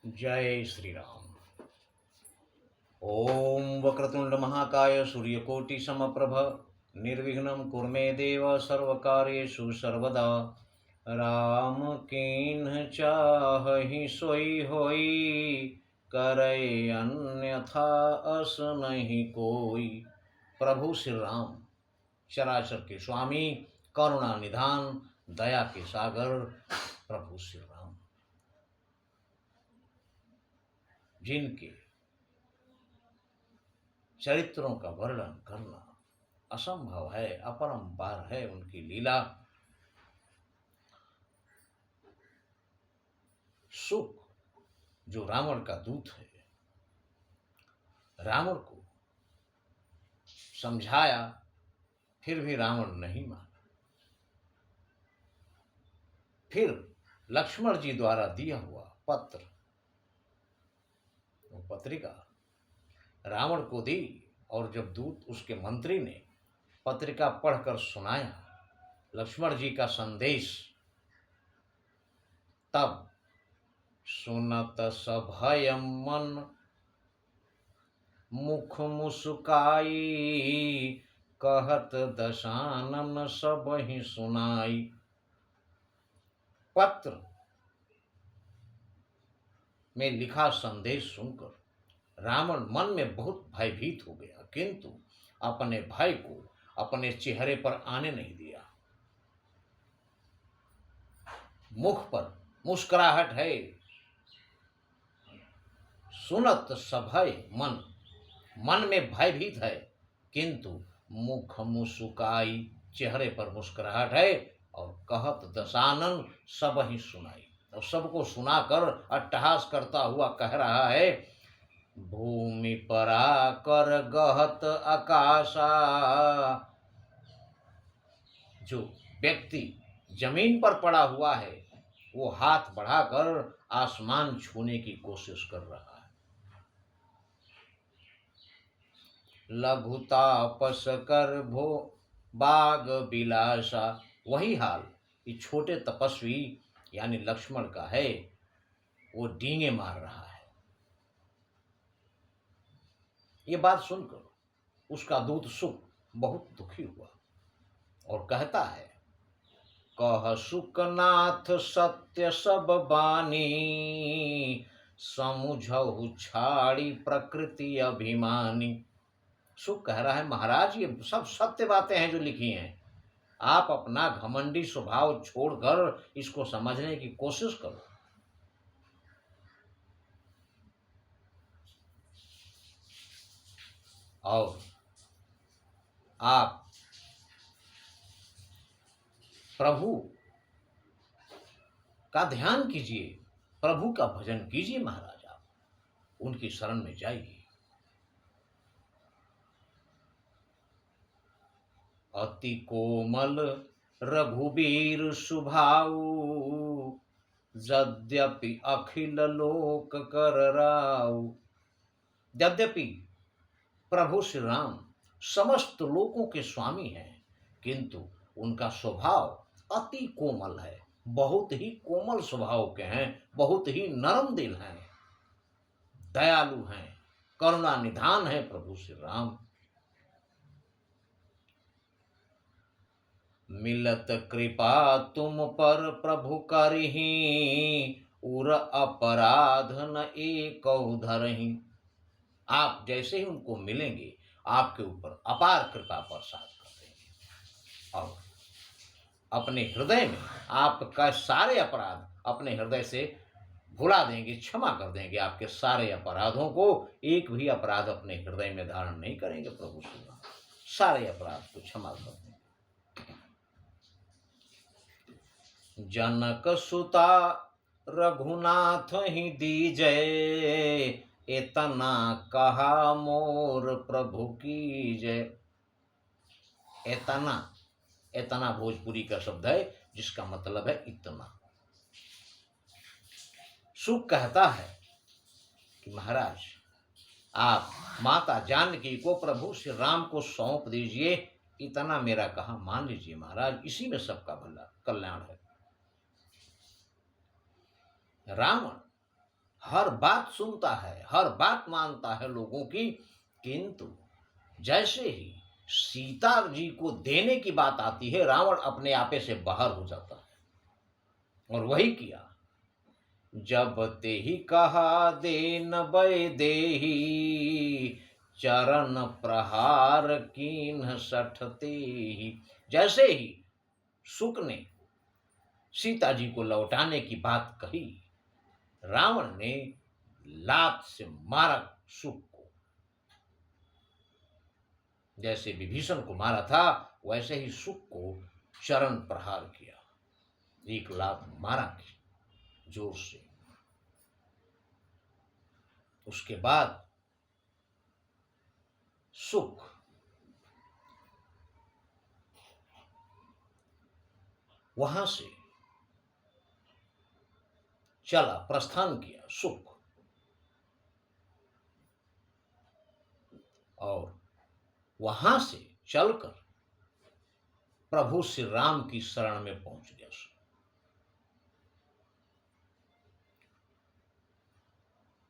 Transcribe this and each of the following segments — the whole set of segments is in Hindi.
जय श्री राम। ओम वक्रतुंड महाकाय सूर्यकोटि समप्रभ निर्विघ्नं कुरु मे देव सर्वकार्येषु सर्वदा। राम कीन्ह चाहि सोई होई, करे अन्यथा अस नहीं कोई। प्रभु श्री राम चराचर के स्वामी, करुणा निधान, दया के सागर प्रभु श्री राम, जिनके चरित्रों का वर्णन करना असंभव है, अपरंपार है उनकी लीला। सुख जो रावण का दूत है, रावण को समझाया फिर भी रावण नहीं माना। फिर लक्ष्मण जी द्वारा दिया हुआ पत्र, वो पत्रिका रावण को दी, और जब दूत उसके मंत्री ने पत्रिका पढ़कर सुनाया लक्ष्मण जी का संदेश, तब सुनत सभय मन मुख मुस्काई, कहत दशानन सबहि सुनाई। पत्र में लिखा संदेश सुनकर रावण मन में बहुत भयभीत हो गया, किंतु अपने भय को अपने चेहरे पर आने नहीं दिया। मुख पर मुस्कुराहट है। सुनत सभय मन, मन में भयभीत है, किंतु मुख मुस्काई, चेहरे पर मुस्कुराहट है। और कहत दशानन सब ही सुनाई, और सबको सुनाकर अट्टहास करता हुआ कह रहा है, भूमि परा कर गहत आकाशा। जो व्यक्ति जमीन पर पड़ा हुआ है वो हाथ बढ़ाकर आसमान छूने की कोशिश कर रहा है। लघु तापस कर भो बाग बिलासा, वही हाल ये छोटे तपस्वी यानी लक्ष्मण का है, वो डींगे मार रहा है। ये बात सुनकर उसका दूत सुख बहुत दुखी हुआ और कहता है, कह सुकनाथ सत्य सब बानी, समुझहु छाड़ी प्रकृति अभिमानी। सुख कह रहा है, महाराज ये सब सत्य बातें हैं जो लिखी हैं, आप अपना घमंडी स्वभाव छोड़कर इसको समझने की कोशिश करो। और आप प्रभु का ध्यान कीजिए, प्रभु का भजन कीजिए महाराज, आप उनकी शरण में जाइए। अति कोमल रघुबीर सुभाऊ, यद्यपि अखिल लोक कर राऊ। यद्यपि प्रभु श्री राम समस्त लोकों के स्वामी हैं, किंतु उनका स्वभाव अति कोमल है, बहुत ही कोमल स्वभाव के हैं, बहुत ही नरम दिल हैं, दयालु हैं, करुणा निधान है प्रभु श्री राम। मिलत कृपा तुम पर प्रभु करही, उर अपराध न एक धरही। आप जैसे ही उनको मिलेंगे आपके ऊपर अपार कृपा प्रसाद कर देंगे, और अपने हृदय में आपका सारे अपराध अपने हृदय से भुला देंगे, क्षमा कर देंगे आपके सारे अपराधों को। एक भी अपराध अपने हृदय में धारण नहीं करेंगे प्रभु श्री राम, सारे अपराध को क्षमा कर देंगे। जनक सुता रघुनाथ ही दीजय, इतना कहा मोर प्रभु की जय। इतना, इतना भोजपुरी का शब्द है जिसका मतलब है इतना। सुख कहता है कि महाराज आप माता जानकी को प्रभु श्री राम को सौंप दीजिए, इतना मेरा कहा मान लीजिए महाराज, इसी में सबका भला कल्याण है। रावण हर बात सुनता है, हर बात मानता है लोगों की, किंतु जैसे ही सीता जी को देने की बात आती है, रावण अपने आपे से बाहर हो जाता है। और वही किया, जब ते ही कहा देन बय देही, चरण प्रहार कीन्ह सठते ही। जैसे ही शुक ने सीता जी को लौटाने की बात कही, रावण ने लात से मारा शुक को। जैसे विभीषण को मारा था, वैसे ही शुक को चरण प्रहार किया, एक लात मारा जोर से। उसके बाद शुक वहां से चला, प्रस्थान किया शुक, और वहां से चलकर प्रभु श्री राम की शरण में पहुंच गया।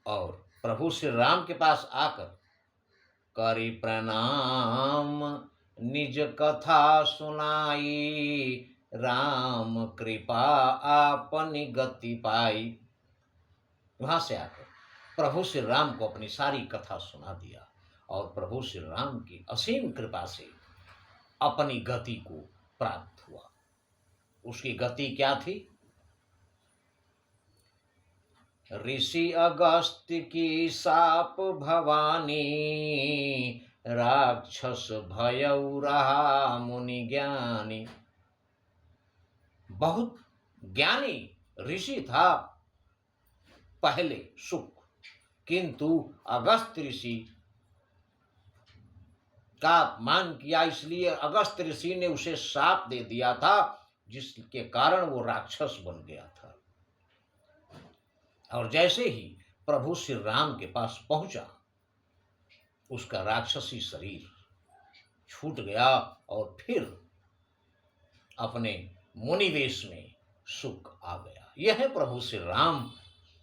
और प्रभु श्री राम के पास आकर करी प्रणाम, निज कथा सुनाई, राम कृपा आपनी गति पाई। वहां से आकर प्रभु श्री राम को अपनी सारी कथा सुना दिया, और प्रभु श्री राम की असीम कृपा से अपनी गति को प्राप्त हुआ। उसकी गति क्या थी? ऋषि अगस्त्य की साप भवानी, राक्षस भयउ रहा मुनि ज्ञानी। बहुत ज्ञानी ऋषि था पहले शुक, किंतु अगस्त ऋषि का अपमान किया, इसलिए अगस्त ऋषि ने उसे शाप दे दिया था, जिसके कारण वो राक्षस बन गया था। और जैसे ही प्रभु श्री राम के पास पहुंचा, उसका राक्षसी शरीर छूट गया और फिर अपने मुनिवेश में शुक आ गया। यह है प्रभु श्री राम,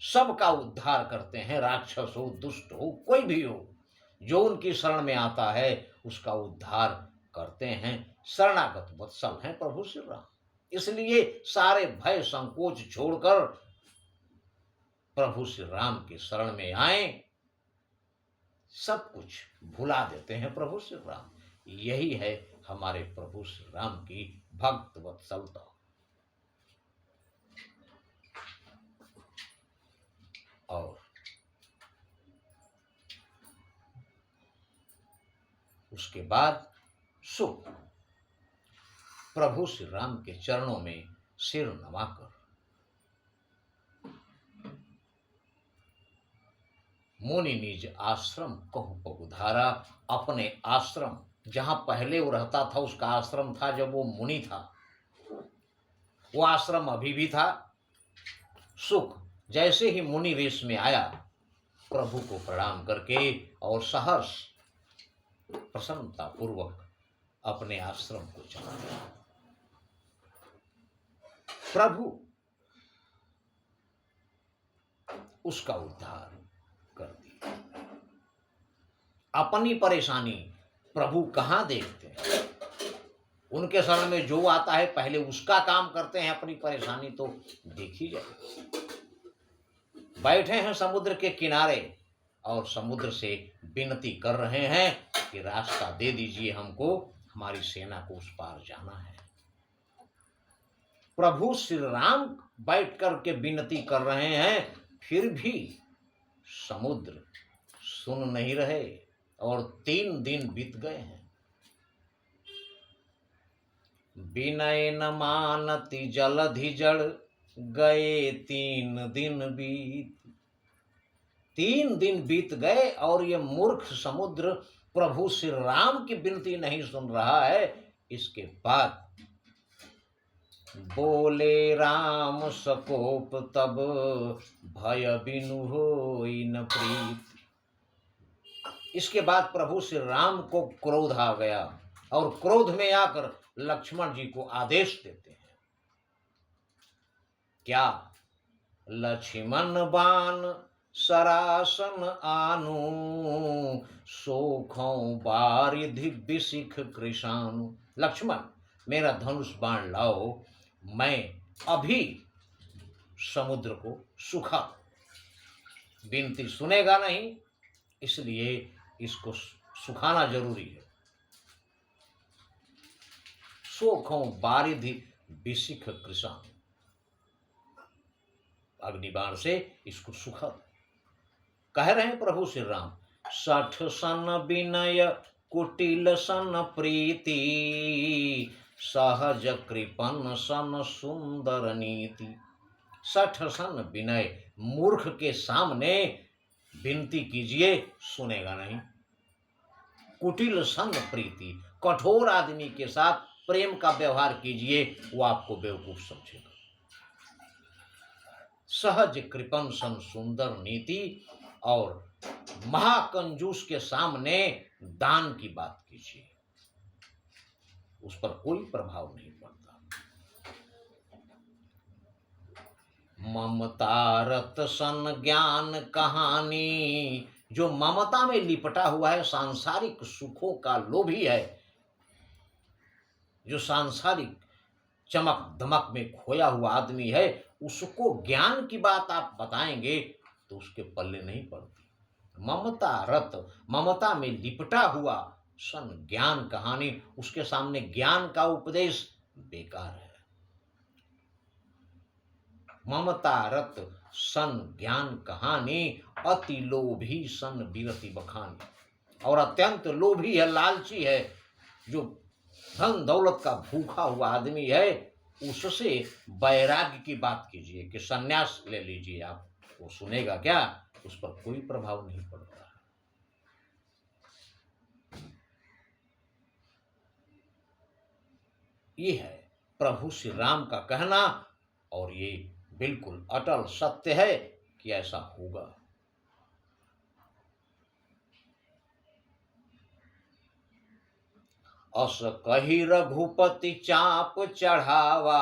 सबका उद्धार करते हैं, राक्षस हो, दुष्ट हो, कोई भी हो, जो उनकी शरण में आता है उसका उद्धार करते हैं। शरणागत वत्सल हैं प्रभु श्री राम। इसलिए सारे भय संकोच छोड़कर प्रभु श्री राम के शरण में आए, सब कुछ भुला देते हैं प्रभु श्री राम। यही है हमारे प्रभु श्री राम की भक्त वत्सलता। और उसके बाद शुक प्रभु श्री राम के चरणों में सिर नवाकर मुनि निज आश्रम कहु पगुधारा। अपने आश्रम, जहां पहले वो रहता था, उसका आश्रम था जब वो मुनि था, वो आश्रम अभी भी था। शुक जैसे ही मुनि वेश में आया, प्रभु को प्रणाम करके और सहर्ष प्रसन्नता पूर्वक अपने आश्रम को चला गया। प्रभु उसका उद्धार कर दिया। अपनी परेशानी प्रभु कहाँ देखते हैं? उनके शरण में जो आता है पहले उसका काम करते हैं, अपनी परेशानी तो देखी जाए। बैठे हैं समुद्र के किनारे और समुद्र से विनती कर रहे हैं कि रास्ता दे दीजिए हमको, हमारी सेना को उस पार जाना है। प्रभु श्री राम बैठ कर के विनती कर रहे हैं, फिर भी समुद्र सुन नहीं रहे, और 3 दिन बीत गए हैं। विनय न मानति जलधि जड़, गए 3 दिन बीत। 3 दिन बीत गए और ये मूर्ख समुद्र प्रभु श्री राम की विनती नहीं सुन रहा है। इसके बाद बोले राम सकोप तब, भय बिनु होई न प्रीत। इसके बाद प्रभु श्री राम को क्रोध आ गया, और क्रोध में आकर लक्ष्मण जी को आदेश देते हैं। क्या? लक्ष्मण बाण सरासन आनु, सोखों बारिधि बिसिख कृषानु। लक्ष्मण, मेरा धनुष बाण लाओ, मैं अभी समुद्र को सुखा। विनती सुनेगा नहीं, इसलिए इसको सुखाना जरूरी है। सोखों बारिधि बिसिख कृषानु, अग्निबाण से इसको सुखा। कह रहे हैं प्रभु श्री राम, सठ सन विनय कुटिल सन प्रीति, सहज कृपन सन सुंदर नीति। सठ सन विनय, मूर्ख के सामने विनती कीजिए, सुनेगा नहीं। कुटिल सन प्रीति, कठोर आदमी के साथ प्रेम का व्यवहार कीजिए, वो आपको बेवकूफ समझेगा। सहज कृपन सन सुंदर नीति, और महाकंजूस के सामने दान की बात कीजिए, उस पर कोई प्रभाव नहीं पड़ता। ममता रत सन ज्ञान कहानी, जो ममता में लिपटा हुआ है, सांसारिक सुखों का लोभी है, जो सांसारिक चमक दमक में खोया हुआ आदमी है, उसको ज्ञान की बात आप बताएंगे तो उसके पल्ले नहीं पड़ती। ममता रत, ममता में लिपटा हुआ सन ज्ञान कहानी, उसके सामने ज्ञान का उपदेश बेकार है। ममता रत सन ज्ञान कहानी, अति लोभी सन विरति बखानी। और अत्यंत लोभी है, लालची है, जो धन दौलत का भूखा हुआ आदमी है, उससे वैराग्य की बात कीजिए कि सन्यास ले लीजिए आप, वो सुनेगा क्या? उस पर कोई प्रभाव नहीं पड़ता। ये है प्रभु श्री राम का कहना, और ये बिल्कुल अटल सत्य है कि ऐसा होगा। अस कही रघुपति चाप चढ़ावा,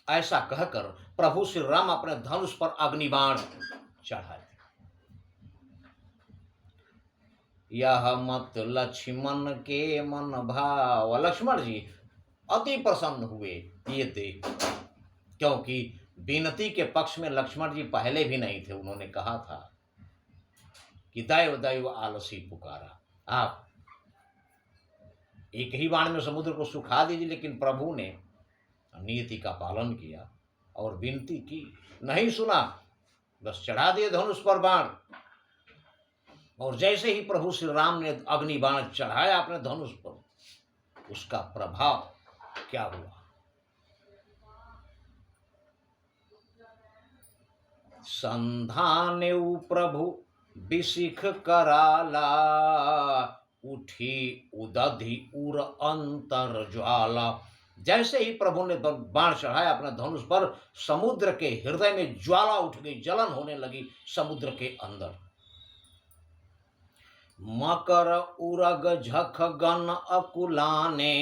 ऐसा कहकर प्रभु श्री राम अपने धनुष पर अग्निबाण चढ़ाए। यह मत लक्ष्मण के मन भाव, लक्ष्मण जी अति प्रसन्न हुए ये देख, क्योंकि विनती के पक्ष में लक्ष्मण जी पहले भी नहीं थे। उन्होंने कहा था कि दैव दैव आलसी पुकारा, आप एक ही बाण में समुद्र को सुखा दीजिए, लेकिन प्रभु ने नीति का पालन किया और विनती की, नहीं सुना, बस चढ़ा दिए धनुष पर बाण। और जैसे ही प्रभु श्री राम ने अग्नि बाण चढ़ाया अपने धनुष पर, उसका प्रभाव क्या हुआ? संधानेउ प्रभु बिसिख कराला, उठी उदधि उर अंतर ज्वाला। जैसे ही प्रभु ने बाण चढ़ाया अपने धनुष पर, समुद्र के हृदय में ज्वाला उठ गई, जलन होने लगी समुद्र के अंदर। मकर उरग झख गन अकुलाने,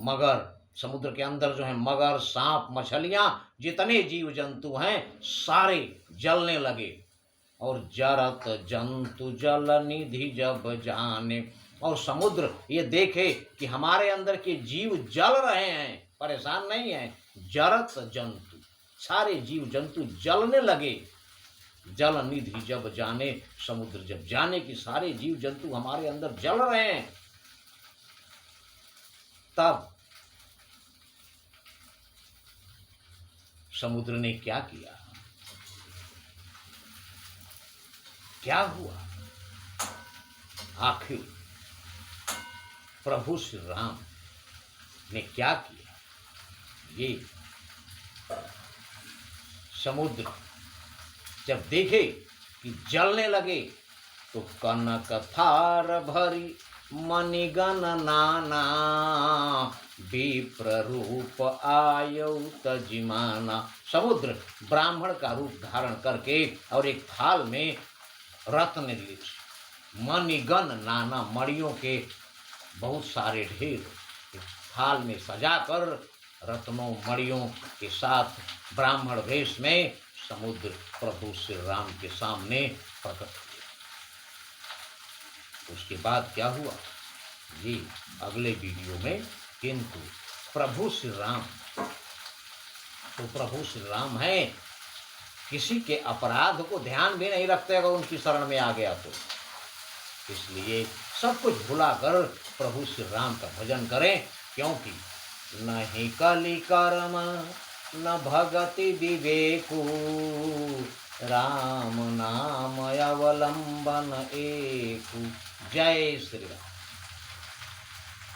मगर समुद्र के अंदर जो है मगर, सांप, मछलियां, जितने जीव जंतु हैं सारे जलने लगे। और जरत जंतु जल निधि जब जाने, और समुद्र ये देखे कि हमारे अंदर के जीव जल रहे हैं, परेशान नहीं है। जरत जंतु, सारे जीव जंतु जलने लगे। जल निधि जब जाने, समुद्र जब जाने कि सारे जीव जंतु हमारे अंदर जल रहे हैं, तब समुद्र ने क्या किया? क्या हुआ? आखिर प्रभु श्री राम ने क्या किया? ये समुद्र जब देखे कि जलने लगे, तो कनक थार भरी मणिगण नाना, विप्र रूप आयौ तजिमाना। समुद्र ब्राह्मण का रूप धारण करके और एक थाल में रत्न, मणिगण नाना, मणियों के बहुत सारे ढेर थाल में सजाकर रत्नों मणियों के साथ ब्राह्मण वेश में समुद्र प्रभु श्री राम के सामने प्रकट हुए। उसके बाद क्या हुआ ये अगले वीडियो में। किंतु प्रभु श्री राम तो प्रभु श्री राम है, किसी के अपराध को ध्यान भी नहीं रखते अगर उनकी शरण में आ गया तो। इसलिए सब कुछ भुलाकर प्रभु श्री राम का भजन करें, क्योंकि नहीं कली कर्म न भगति विवेकु, राम नाम अवलंबन एकु। जय श्री राम।